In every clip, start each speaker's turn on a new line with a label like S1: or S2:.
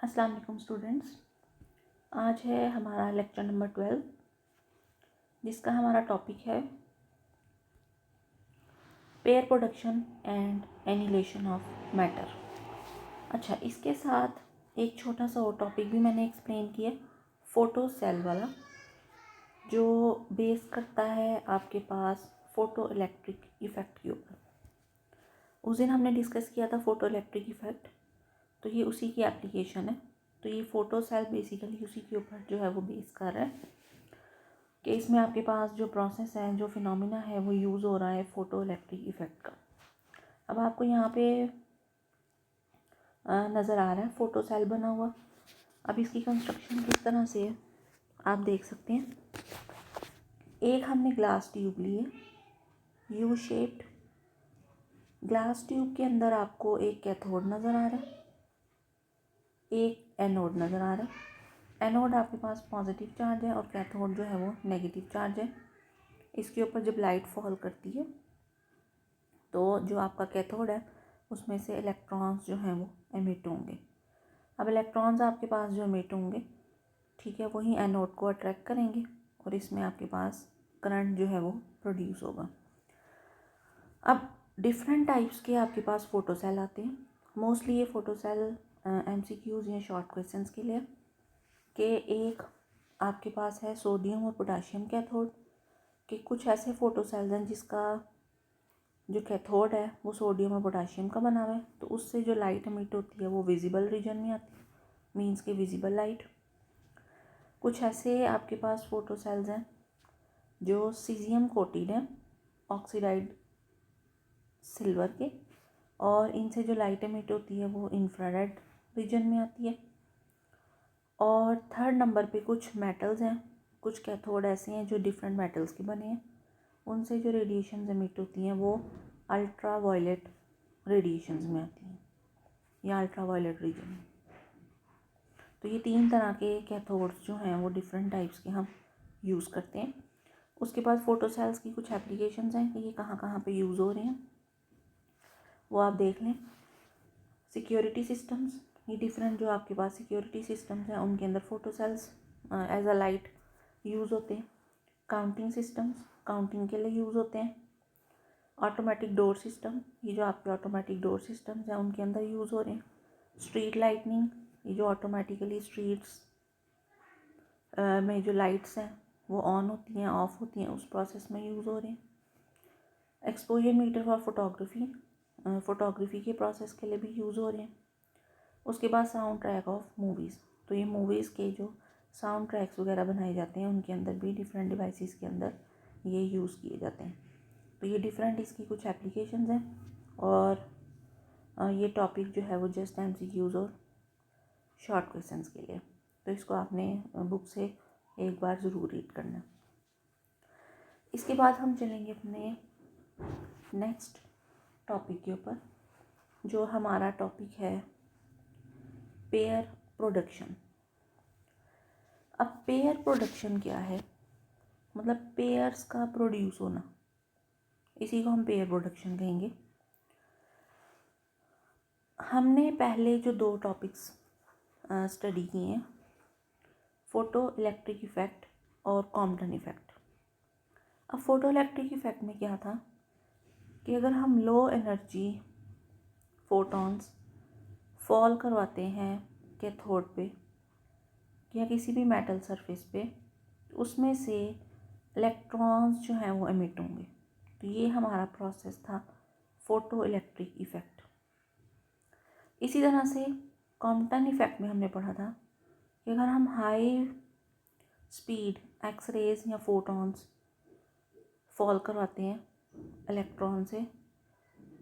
S1: अस्सलाम वालेकुम स्टूडेंट्स। आज है हमारा लेक्चर नंबर 12 जिसका हमारा टॉपिक है pair production and annihilation of matter. अच्छा, इसके साथ एक छोटा सा और टॉपिक भी मैंने एक्सप्लेन किया, फ़ोटो सेल वाला, जो बेस करता है आपके पास फ़ोटो इलेक्ट्रिक इफ़ेक्ट के ऊपर। उस दिन हमने डिस्कस किया था फ़ोटो इलेक्ट्रिक इफ़ेक्ट, तो ये उसी की एप्लीकेशन है। तो ये फ़ोटो सेल बेसिकली उसी के ऊपर जो है वो बेस कर रहा है कि इसमें आपके पास जो प्रोसेस है, जो फिनोमिना है, वो यूज़ हो रहा है फ़ोटो इलेक्ट्रिक इफ़ेक्ट का। अब आपको यहाँ पे नज़र आ रहा है फ़ोटो सेल बना हुआ। अब इसकी कंस्ट्रक्शन किस तरह से है आप देख सकते हैं। एक हमने ग्लास ट्यूब ली है, यू शेप्ड। ग्लास ट्यूब के अंदर आपको एक कैथोड नज़र आ रहा है, एक एनोड नज़र आ रहा है। एनोड आपके पास पॉजिटिव चार्ज है और कैथोड जो है वो नेगेटिव चार्ज है। इसके ऊपर जब लाइट फॉल करती है तो जो आपका कैथोड है उसमें से इलेक्ट्रॉन्स जो हैं वो एमिट होंगे। अब इलेक्ट्रॉन्स आपके पास जो एमिट होंगे, ठीक है, वही एनोड को अट्रैक्ट करेंगे और इसमें आपके पास करंट जो है वो प्रोड्यूस होगा। अब डिफरेंट टाइप्स के आपके पास फ़ोटो सेल आते हैं। मोस्टली ये फ़ोटो सेल MCQs या शॉर्ट क्वेश्चंस के लिए कि एक आपके पास है सोडियम और पोटाशियम कैथोड, कि कुछ ऐसे फ़ोटो सेल्स हैं जिसका जो कैथोड है वो सोडियम और पोटाशियम का बना हुआ है, तो उससे जो लाइट एमिट होती है वो विजिबल रीजन में आती है, मींस के विजिबल लाइट। कुछ ऐसे आपके पास फ़ोटो सेल्स हैं जो सीजियम कोटेड हैं, ऑक्सीडाइड सिल्वर के, और इनसे जो लाइट एमिट होती है वो इंफ्रारेड रीजन में आती है। और थर्ड नंबर पे कुछ मेटल्स हैं, कुछ कैथोड ऐसे हैं जो डिफरेंट मेटल्स के बने हैं, उनसे जो रेडिएशन एमिट होती हैं वो अल्ट्रा वायलेट रेडिएशंस में आती हैं या अल्ट्रा वायलेट रीजन में। तो ये 3 तरह के कैथोड्स जो हैं वो डिफरेंट टाइप्स के हम यूज़ करते हैं। उसके बाद फ़ोटो सेल्स की कुछ एप्लीकेशंस हैं कि ये कहाँ कहाँ पे यूज़ हो रहे हैं, वो आप देख लें। सिक्योरिटी सिस्टम्स, ये डिफरेंट जो आपके पास सिक्योरिटी सिस्टम्स हैं उनके अंदर photo cells as a light use होते हैं। काउंटिंग सिस्टम्स, काउंटिंग के लिए यूज़ होते हैं। ऑटोमेटिक डोर सिस्टम, ये जो आपके ऑटोमेटिक डोर सिस्टम्स हैं उनके अंदर यूज़ हो रहे हैं। स्ट्रीट लाइटनिंग, ये जो ऑटोमेटिकली स्ट्रीट्स में जो लाइट्स हैं वो ऑन होती हैं, ऑफ होती हैं, उस प्रोसेस में यूज़ हो रहे हैं। Exposure meter for photography, photography के प्रोसेस के लिए भी यूज़ हो रहे हैं। उसके बाद साउंड ट्रैक ऑफ मूवीज़, तो ये मूवीज़ के जो साउंड ट्रैक्स वगैरह बनाए जाते हैं उनके अंदर भी डिफरेंट डिवाइसेस के अंदर ये यूज़ किए जाते हैं। तो ये डिफरेंट इसकी कुछ एप्लीकेशंस हैं और ये टॉपिक जो है वो जस्ट MCQs और शॉर्ट क्वेश्चंस के लिए, तो इसको आपने बुक से एक बार ज़रूर रीड करना। इसके बाद हम चलेंगे अपने नेक्स्ट टॉपिक के ऊपर, जो हमारा टॉपिक है पेयर प्रोडक्शन। अब पेयर प्रोडक्शन क्या है, मतलब पेयर्स का प्रोड्यूस होना, इसी को हम पेयर प्रोडक्शन कहेंगे। हमने पहले जो 2 टॉपिक्स स्टडी किए हैं, फ़ोटो इलेक्ट्रिक इफ़ेक्ट और कॉम्पटन इफ़ेक्ट। अब फ़ोटो इलेक्ट्रिक इफ़ेक्ट में क्या था कि अगर हम लो एनर्जी फोटॉन्स फॉल करवाते हैं कैथोड पे या किसी भी मेटल सरफेस पे, उसमें से इलेक्ट्रॉन्स जो हैं वो एमिट होंगे। तो ये हमारा प्रोसेस था फ़ोटो इलेक्ट्रिक इफ़ेक्ट। इसी तरह से कॉम्पटन इफ़ेक्ट में हमने पढ़ा था कि अगर हम हाई स्पीड एक्सरेज या फोटॉन्स फॉल करवाते हैं इलेक्ट्रॉन से,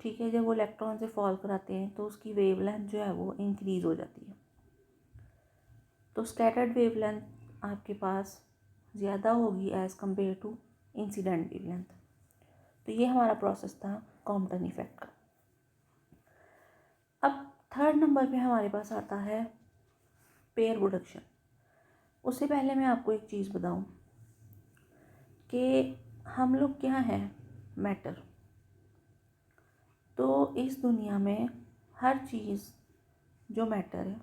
S1: ठीक है, जब वो इलेक्ट्रॉन से फॉल कराते हैं तो उसकी वेवलेंथ जो है वो इंक्रीज़ हो जाती है। तो स्कैटर्ड वेवलेंथ आपके पास ज़्यादा होगी as compare to incident wavelength. तो ये हमारा प्रोसेस था कॉम्पटन इफ़ेक्ट का। अब थर्ड नंबर पे हमारे पास आता है पेयर प्रोडक्शन। उससे पहले मैं आपको एक चीज़ बताऊं कि हम लोग क्या हैं, मैटर। तो इस दुनिया में हर चीज़ जो मैटर है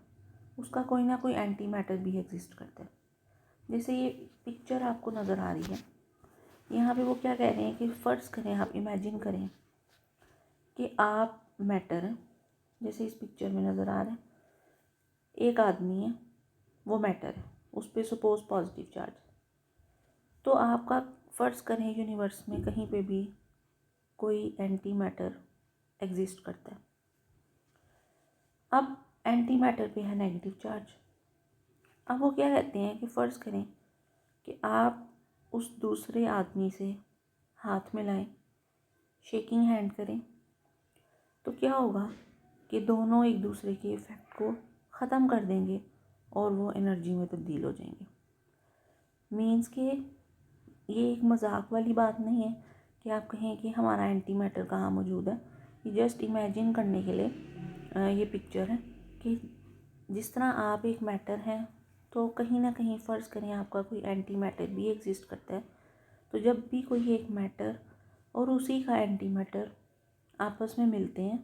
S1: उसका कोई ना कोई एंटी मैटर भी एग्जिस्ट करता है। जैसे ये पिक्चर आपको नज़र आ रही है, यहाँ पे वो क्या कह रहे हैं कि फ़र्ज़ करें, आप इमेजिन करें कि आप मैटर हैं, जैसे इस पिक्चर में नज़र आ रहा है। एक आदमी है, वो मैटर है, उस पर सपोज पॉजिटिव चार्ज। तो आपका फ़र्ज़ करें यूनिवर्स में कहीं पे भी कोई एंटी मैटर एग्जिस्ट करता है। अब एंटी मैटर पे है नेगेटिव चार्ज। अब वो क्या कहते हैं कि फ़र्ज़ करें कि आप उस दूसरे आदमी से हाथ मिलाएं, शेकिंग हैंड करें, तो क्या होगा कि दोनों एक दूसरे के इफ़ेक्ट को ख़त्म कर देंगे और वो एनर्जी में तब्दील हो जाएंगे। मीन्स कि ये एक मजाक वाली बात नहीं है कि आप कहें कि हमारा एंटी मैटर कहाँ मौजूद है। ये जस्ट इमेजिन करने के लिए ये पिक्चर है कि जिस तरह आप एक मैटर हैं, तो कहीं ना कहीं फ़र्ज़ करें आपका कोई एंटी मैटर भी एग्जिस्ट करता है। तो जब भी कोई एक मैटर और उसी का एंटी मैटर आपस में मिलते हैं,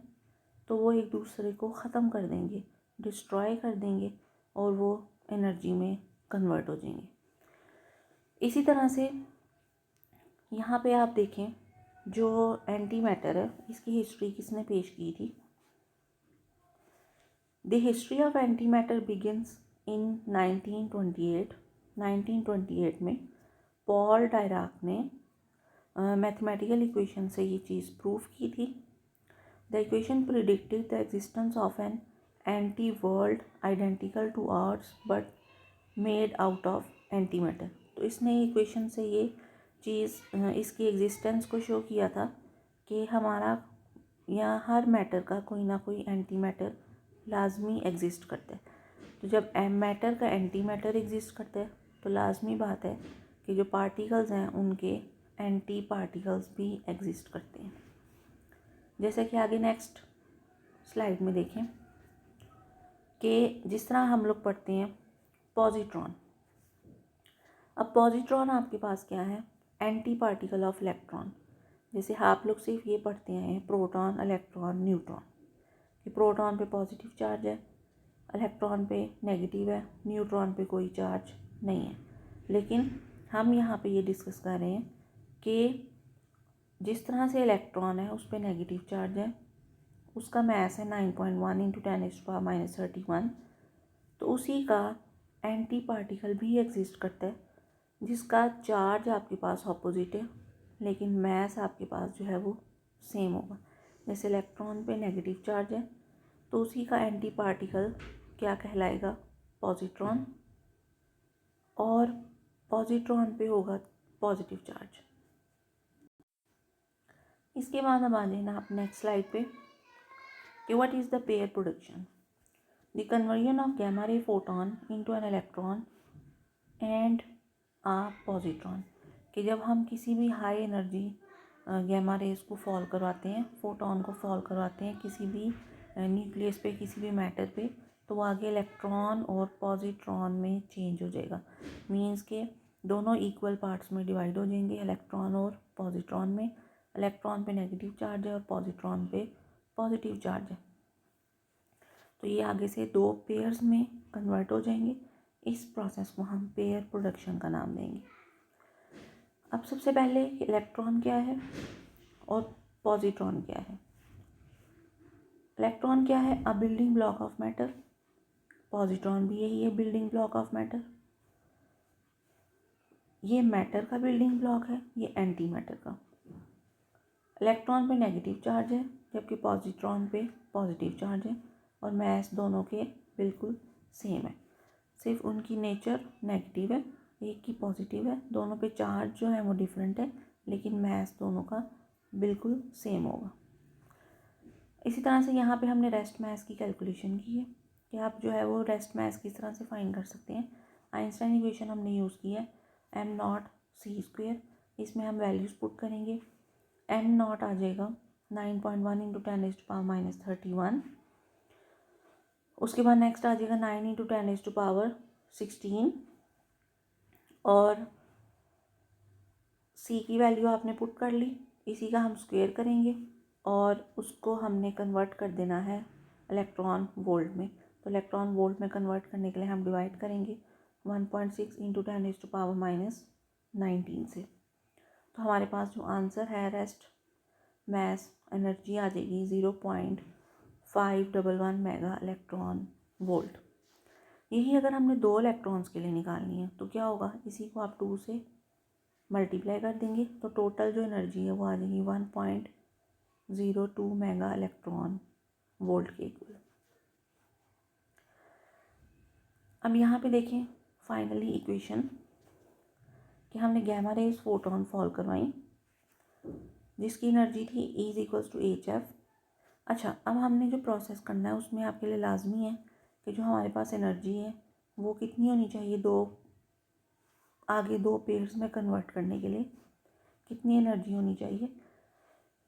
S1: तो वो एक दूसरे को ख़त्म कर देंगे, डिस्ट्रॉय कर देंगे और वो एनर्जी में कन्वर्ट हो जाएंगे। इसी तरह से यहाँ पे आप देखें, जो एंटी मैटर है इसकी हिस्ट्री किसने पेश की थी? The history of anti matter begins इन 1928। 1928 में पॉल डायराक ने मैथमेटिकल इक्वेशन से ये चीज़ प्रूव की थी। The equation predicted the existence of an anti world identical two hours but made out of anti matter. तो इसने इक्वेशन से ये चीज़ इसकी एग्जिस्टेंस को शो किया था कि हमारा या हर मैटर का कोई ना कोई एंटी मैटर लाजमी एग्जिस्ट करता है। तो जब मैटर का एंटी मैटर एग्जिस्ट करता है, तो लाजमी बात है कि जो पार्टिकल्स हैं उनके एंटी पार्टिकल्स भी एग्जिस्ट करते हैं। जैसे कि आगे नेक्स्ट स्लाइड में देखें कि जिस तरह हम लोग पढ़ते हैं पॉजिट्रॉन। अब पॉजिट्रॉन आपके पास क्या है? Anti particle of electron. जैसे आप लोग सिर्फ ये पढ़ते हैं प्रोटॉन, इलेक्ट्रॉन, न्यूट्रॉन, कि प्रोटॉन पे पॉजिटिव चार्ज है, इलेक्ट्रॉन पे नेगेटिव है, न्यूट्रॉन पे कोई चार्ज नहीं है। लेकिन हम यहाँ पे ये डिस्कस कर रहे हैं कि जिस तरह से इलेक्ट्रॉन है उस पर नेगेटिव चार्ज है, उसका मैस है 9.1 × 10⁻31, तो उसी का एंटी पार्टिकल भी एग्जिस्ट करता है जिसका चार्ज आपके पास ऑपोजिट है, लेकिन मैस आपके पास जो है वो सेम होगा। जैसे इलेक्ट्रॉन पे नेगेटिव चार्ज है, तो उसी का एंटी पार्टिकल क्या कहलाएगा? पॉजिट्रॉन, और पॉजिट्रॉन पे होगा पॉजिटिव चार्ज। इसके बाद अब आ जाना आप नेक्स्ट स्लाइड पे कि what is the pair production. The conversion of gamma ray photon into an electron and a positron, कि जब हम किसी भी हाई एनर्जी गैमा रेज को फॉल करवाते हैं, फोटोन को फॉल करवाते हैं किसी भी न्यूक्लियस पे, किसी भी मैटर पे, तो वो आगे इलेक्ट्रॉन और पॉजिट्रॉन में चेंज हो जाएगा। मींस के दोनों इक्वल पार्ट्स में डिवाइड हो जाएंगे, इलेक्ट्रॉन और पॉजिट्रॉन में। इलेक्ट्रॉन पे नेगेटिव चार्ज है और पॉजिट्रॉन पे पॉजिटिव चार्ज है, तो ये आगे से दो पेयर्स में कन्वर्ट हो जाएंगे। इस प्रोसेस को हम पेयर प्रोडक्शन का नाम देंगे। अब सबसे पहले इलेक्ट्रॉन क्या है और पॉजिट्रॉन क्या है। इलेक्ट्रॉन क्या है? A building block of matter. Positron भी यही है, बिल्डिंग ब्लॉक ऑफ मैटर। ये मैटर का बिल्डिंग ब्लॉक है, ये एंटी मैटर का। इलेक्ट्रॉन पे नेगेटिव चार्ज है जबकि पॉजिट्रॉन पे पॉजिटिव चार्ज है, और मैस दोनों के बिल्कुल सेम है, सिर्फ उनकी नेचर नेगेटिव है, एक की पॉजिटिव है। दोनों पे चार्ज जो है वो डिफरेंट है, लेकिन मैस दोनों का बिल्कुल सेम होगा। इसी तरह से यहाँ पे हमने रेस्ट मैस की कैलकुलेशन की है कि आप जो है वो रेस्ट मैस किस तरह से फाइंड कर सकते हैं। आइंस्टाइन इक्वेशन हमने यूज़ की है m0c²। इसमें हम वैल्यूज़ पुट करेंगे। m0 आ जाएगा 9.1 × 10⁻31। उसके बाद नेक्स्ट आ जाएगा 9 × 10⁻16, और c की वैल्यू आपने पुट कर ली, इसी का हम स्क्वायर करेंगे और उसको हमने कन्वर्ट कर देना है इलेक्ट्रॉन वोल्ट में। तो तो इलेक्ट्रॉन वोल्ट में कन्वर्ट करने के लिए हम डिवाइड करेंगे 1.6 इंटू 10⁻⁻19 से। तो हमारे पास जो आंसर है रेस्ट मास एनर्जी आ जाएगी 0.511 मेगा इलेक्ट्रॉन वोल्ट। यही अगर हमने 2 इलेक्ट्रॉन्स के लिए निकालनी है तो क्या होगा, इसी को आप 2 से मल्टीप्लाई कर देंगे तो टोटल जो एनर्जी है वो आ जाएगी 1.02 मेगा इलेक्ट्रॉन वोल्ट के इक्वल। अब यहाँ पे देखें फाइनली इक्वेशन कि हमने गैमा रेज फोटोन फॉल करवाई जिसकी एनर्जी थी E = hf। अच्छा, अब हमने जो प्रोसेस करना है उसमें आपके लिए लाजमी है कि जो हमारे पास एनर्जी है वो कितनी होनी चाहिए, आगे 2 पेयर्स में कन्वर्ट करने के लिए कितनी एनर्जी होनी चाहिए,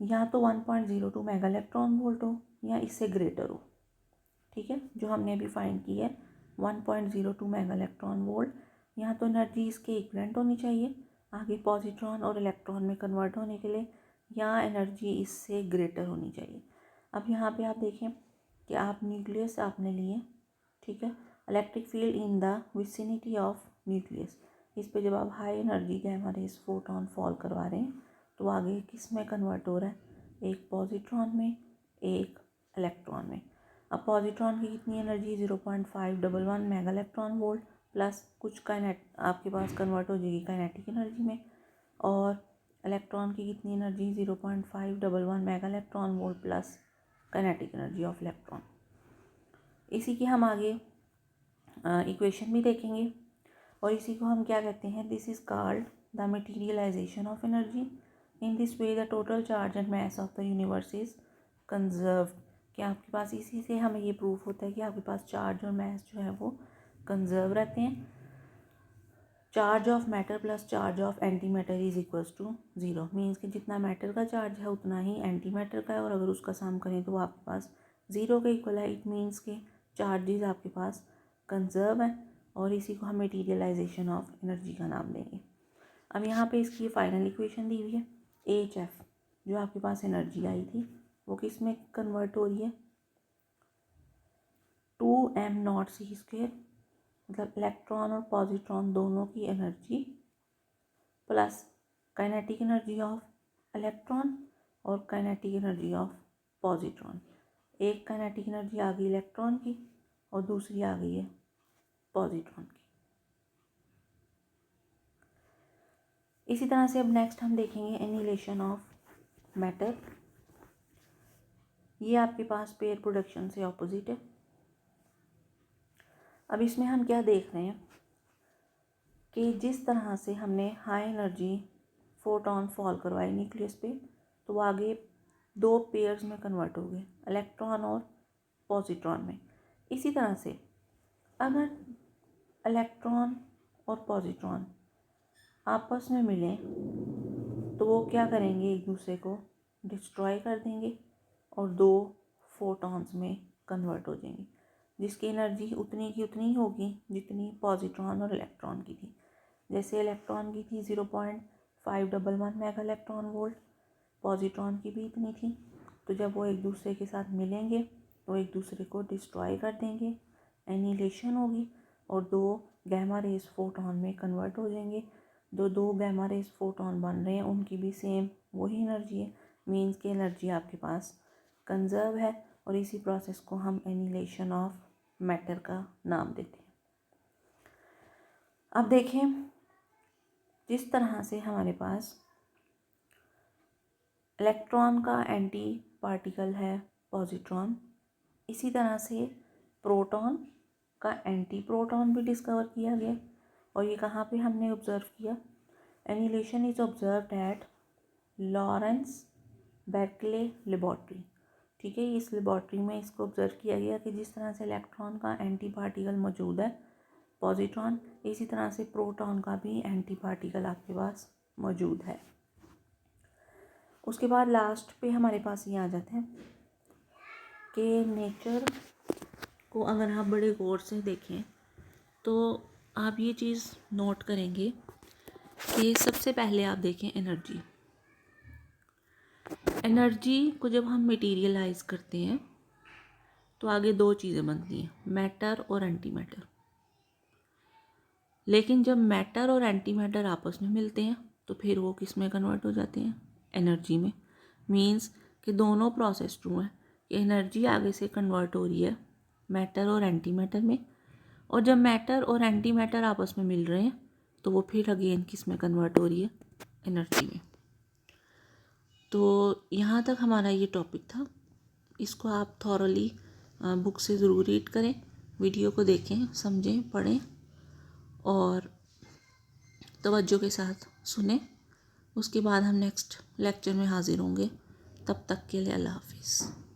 S1: या तो 1.02 मेगा इलेक्ट्रॉन वोल्ट हो या इससे ग्रेटर हो। ठीक है, जो हमने अभी फाइंड की है 1.02 मेगा इलेक्ट्रॉन वोल्ट, यहाँ तो एनर्जी इसके इक्वलेंट होनी चाहिए आगे पॉजिट्रॉन और इलेक्ट्रॉन में कन्वर्ट होने के लिए, या एनर्जी इससे ग्रेटर होनी चाहिए। अब यहाँ पे आप देखें कि आप न्यूक्लियस आपने लिए, ठीक है, electric field in the vicinity of nucleus, इस पे जब आप high energy gamma rays photon fall करवा रहे हैं तो आगे किस में कन्वर्ट हो रहा है, एक पॉजिट्रॉन में एक इलेक्ट्रॉन में। अब पॉजिट्रॉन की कितनी energy 0.511 mega electron volt plus कुछ आपके पास कन्वर्ट हो जाएगी काइनेटिक एनर्जी में, और इलेक्ट्रॉन की कितनी energy 0.511 mega electron volt plus kinetic energy of electron. इसी की हम आगे इक्वेशन भी देखेंगे और इसी को हम क्या कहते हैं, this is called the materialisation of energy. In this way the total charge and mass of the universe is conserved. कि आपके पास इसी से हमें ये प्रूफ होता है कि आपके पास चार्ज और मास जो है वो कंजर्व रहते हैं। Charge of matter plus charge of anti matter is equals to 0, means कि जितना मैटर का चार्ज है उतना ही एंटी मैटर का है, और अगर उसका सम करें तो वो आपके पास 0 के इक्वल है। इट मीन्स के चार्जेस आपके पास कंजर्व है, और इसी को हम मटीरियलाइजेशन ऑफ एनर्जी का नाम देंगे। अब यहाँ पे इसकी फाइनल इक्वेशन दी हुई है, HF जो आपके पास एनर्जी आई थी वो किस में कन्वर्ट हो रही है, 2m0c², मतलब इलेक्ट्रॉन और पॉजिट्रॉन दोनों की energy plus kinetic energy of electron और काइनेटिक एनर्जी ऑफ पॉजिट्रॉन। एक काइनेटिक एनर्जी आ गई इलेक्ट्रॉन की और दूसरी आ गई है पॉजिट्रॉन की। इसी तरह से अब नेक्स्ट हम देखेंगे एनिहिलेशन ऑफ मैटर। ये आपके पास पेयर प्रोडक्शन से ऑपोजिट है। अब इसमें हम क्या देख रहे हैं कि जिस तरह से हमने हाई एनर्जी फोटोन फॉल करवाई न्यूक्लियस पे तो वो आगे 2 पेयर्स में कन्वर्ट हो गए, इलेक्ट्रॉन और पॉजिट्रॉन में। इसी तरह से अगर इलेक्ट्रॉन और पॉजिट्रॉन आपस में मिलें तो वो क्या करेंगे, एक दूसरे को डिस्ट्रॉय कर देंगे और 2 फोटॉन्स में कन्वर्ट हो जाएंगे, जिसकी एनर्जी उतनी की उतनी होगी जितनी पॉजिट्रॉन और इलेक्ट्रॉन की थी। जैसे इलेक्ट्रॉन की थी 0.511 मेगा इलेक्ट्रॉन वोल्ट, पॉजिट्रॉन की भी इतनी थी। तो जब वो एक दूसरे के साथ मिलेंगे तो एक दूसरे को डिस्ट्रॉय कर देंगे, एनिहिलेशन होगी और 2 गैमा रेज फोटोन में कन्वर्ट हो जाएंगे। जो 2 गैमा रेज फोटोन बन रहे हैं उनकी भी सेम वही एनर्जी है, मीन्स की एनर्जी आपके पास कंजर्व है, और इसी प्रोसेस को हम एनिहिलेशन ऑफ मैटर का नाम देते हैं। अब देखें जिस तरह से हमारे पास इलेक्ट्रॉन का एंटी पार्टिकल है पॉजिट्रॉन, इसी तरह से प्रोटॉन का एंटी प्रोटॉन भी डिस्कवर किया गया। और ये कहाँ पे हमने ऑब्जर्व किया, annihilation is observed at Lawrence Berkeley laboratory. ठीक है, इस लेबॉर्ट्री में इसको ऑब्जर्व किया गया कि जिस तरह से इलेक्ट्रॉन का एंटी पार्टिकल मौजूद है पॉजिट्रॉन, इसी तरह से प्रोटॉन का भी एंटी पार्टिकल आपके पास मौजूद है। उसके बाद लास्ट पे हमारे पास ये आ जाते हैं कि नेचर को अगर आप बड़े गौर से देखें तो आप ये चीज़ नोट करेंगे कि सबसे पहले आप देखें एनर्जी को जब हम मटीरियलाइज करते हैं तो आगे दो चीज़ें बनती हैं, मैटर और एंटी मैटर। लेकिन जब मैटर और एंटी मैटर आपस में मिलते हैं तो फिर वो किस में कन्वर्ट हो जाते हैं, एनर्जी में। मीन्स कि दोनों प्रोसेस ट्रू हैं कि एनर्जी आगे से कन्वर्ट हो रही है मैटर और एंटी मैटर में, और जब मैटर और एंटी मैटर आपस में मिल रहे हैं तो वो फिर अगेन किस में कन्वर्ट हो रही है, एनर्जी में। तो यहाँ तक हमारा ये टॉपिक था। इसको आप थॉरली बुक से ज़रूर रीड करें, वीडियो को देखें, समझें, पढ़ें और तवज्जो के साथ सुने। उसके बाद हम नेक्स्ट लेक्चर में हाज़िर होंगे। तब तक के लिए अल्लाह हाफिज़।